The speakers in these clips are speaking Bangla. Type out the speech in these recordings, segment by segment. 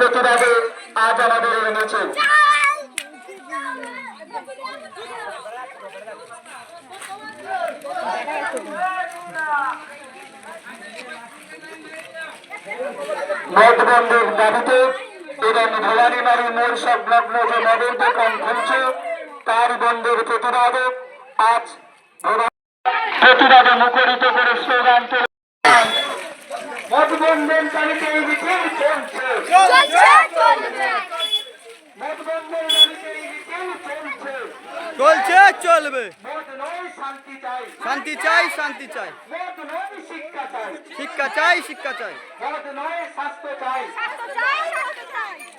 প্রতিবাদে আজ আমাদের এই মিছিল। নোটবন্দির দাবিতে এবং ভবানীবাড়ি মোড় সংলগ্ন যে মদের দোকান খুলছে তার বন্ধের প্রতিবাদে আজ প্রতিবাদে মুখরিত করে স্লোগান তুলে মদ বন্ধের দাবিতে এই মিছিল চলছে। মদ বন্ধের দাবিতে এই মিছিল চলছে, চলছে, চলবে। মদ নয় শান্তি চাই, শান্তি চাই, শান্তি চাই। মদ নয় শিক্ষা চাই, শিক্ষা চাই, শিক্ষা চাই। মদ নয় স্বাস্থ্য চাই,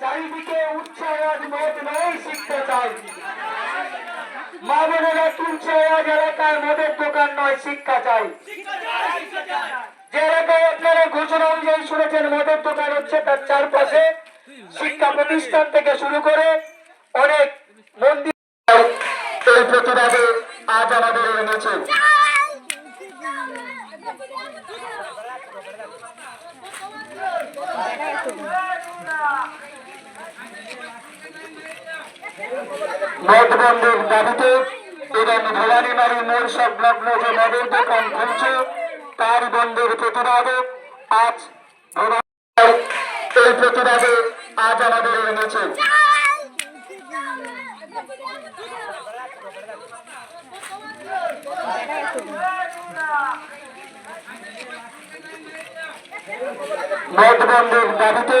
চারিদিকে উৎসাহ মদ নয় শিক্ষা চাই। মা বোনেরা তুলছে আজ এলাকায় মদের দোকান নয় শিক্ষা চাই। যে এলাকায় আপনারা ঘোষণা অনুযায়ী শুনেছেন মদের দোকান হচ্ছে তার চারপাশে শিক্ষা প্রতিষ্ঠান থেকে শুরু করে অনেক মন্দির। এই প্রতিবাদে আজ আমাদের এই মিছিল। নোটবন্দির দাবিতে এবং ভবানীবাড়ি মোড় সংলগ্ন যে মদের দোকান খুলছে তার বন্ধের প্রতিবাদে আজ এই প্রতিবাদে আজ আমাদের এই মিছিল। নোটবন্দির দাবিতে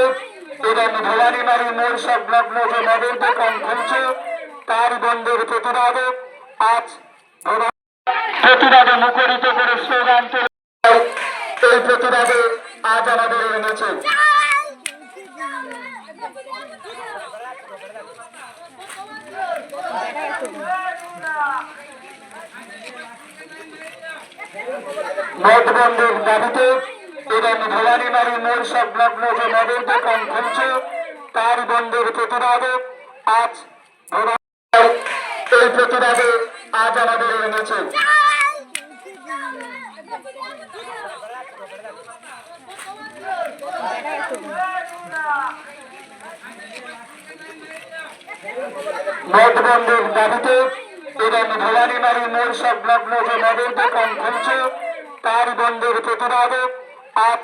এবং ভবানীবাড়ি মোড় সংলগ্ন যে মদের দোকান খুলছে তার বন্ধের প্রতিবাদে আজ প্রতিবাদে মুখরিত করে স্লোগান তুলে এই প্রতিবাদে আজ আমাদের এই মিছিল। নোটবন্দির দাবিতে এবং ভবানীবাড়ি মোড় সংলগ্ন যে মদের দোকান খুলছে তার বন্ধের প্রতিবাদে আজ এই প্রতিবাদে আজ আমাদের এই মিছিল। নোটবন্দির দাবিতে এবং ভবানীবাড়ি মোড় সংলগ্ন যে মদের দোকান খুলছে তার বন্ধের প্রতিবাদে আজ